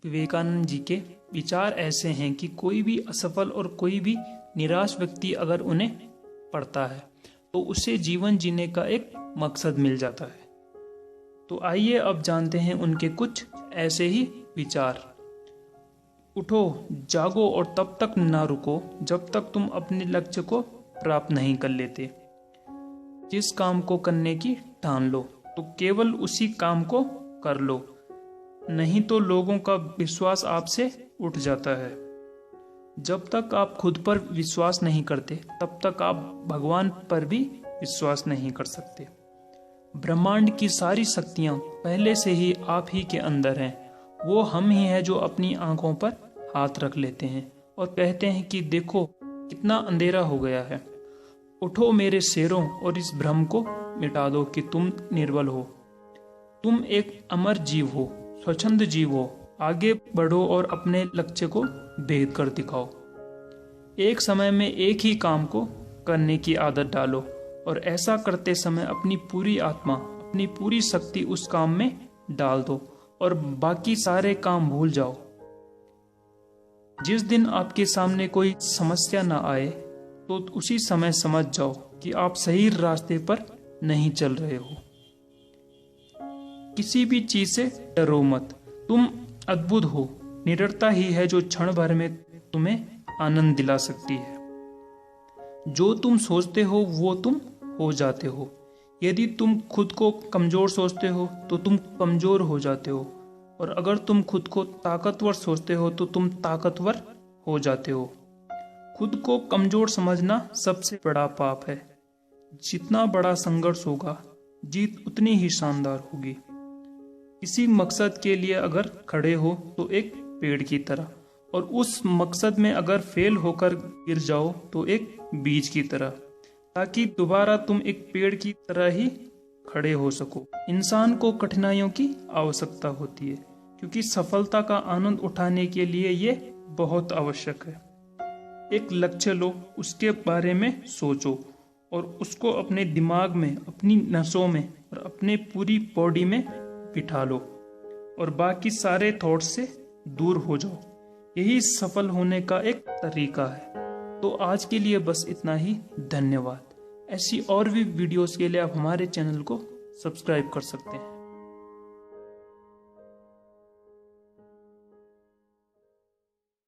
विवेकानंद जी के विचार ऐसे हैं कि कोई भी असफल और कोई भी निराश व्यक्ति अगर उन्हें पढ़ता है तो उसे जीवन जीने का एक मकसद मिल जाता है। तो आइए अब जानते हैं उनके कुछ ऐसे ही विचार। उठो, जागो और तब तक ना रुको जब तक तुम अपने लक्ष्य को प्राप्त नहीं कर लेते। जिस काम को करने की ठान लो तो केवल उसी काम को कर लो, नहीं तो लोगों का विश्वास आपसे उठ जाता है। जब तक आप खुद पर विश्वास नहीं करते तब तक आप भगवान पर भी विश्वास नहीं कर सकते। ब्रह्मांड की सारी शक्तियां पहले से ही आप ही के अंदर हैं। वो हम ही है जो अपनी आंखों पर हाथ रख लेते हैं और कहते हैं कि देखो कितना अंधेरा हो गया है। उठो मेरे शेरों और इस भ्रम को मिटा दो कि तुम निर्बल हो। तुम एक अमर जीव हो, स्वच्छंद जीव हो। आगे बढ़ो और अपने लक्ष्य को भेद कर दिखाओ। एक समय में एक ही काम को करने की आदत डालो और ऐसा करते समय अपनी पूरी आत्मा, अपनी पूरी शक्ति उस काम में डाल दो और बाकी सारे काम भूल जाओ। जिस दिन आपके सामने कोई समस्या ना आए तो उसी समय समझ जाओ कि आप सही रास्ते पर नहीं चल रहे हो। किसी भी चीज से डरो मत, तुम अद्भुत हो। निडरता ही है जो क्षण भर में तुम्हें आनंद दिला सकती है। जो तुम सोचते हो वो तुम हो जाते हो। यदि तुम खुद को कमजोर सोचते हो तो तुम कमजोर हो जाते हो, और अगर तुम खुद को ताकतवर सोचते हो तो तुम ताकतवर हो जाते हो। खुद को कमजोर समझना सबसे बड़ा पाप है। जितना बड़ा संघर्ष होगा, जीत उतनी ही शानदार होगी। किसी मकसद के लिए अगर खड़े हो तो एक पेड़ की तरह, और उस मकसद में अगर फेल होकर गिर जाओ तो एक बीज की तरह, ताकि दोबारा तुम एक पेड़ की तरह ही खड़े हो सको। इंसान को कठिनाइयों की आवश्यकता होती है, क्योंकि सफलता का आनंद उठाने के लिए ये बहुत आवश्यक है। एक लक्ष्य लो, उसके बारे में सोचो और उसको अपने दिमाग में, अपनी नसों में और अपने पूरी बॉडी में बिठा लो और बाकी सारे थॉट्स से दूर हो जाओ। यही सफल होने का एक तरीका है। तो आज के लिए बस इतना ही। धन्यवाद। ऐसी और भी वीडियोस के लिए आप हमारे चैनल को सब्सक्राइब कर सकते हैं।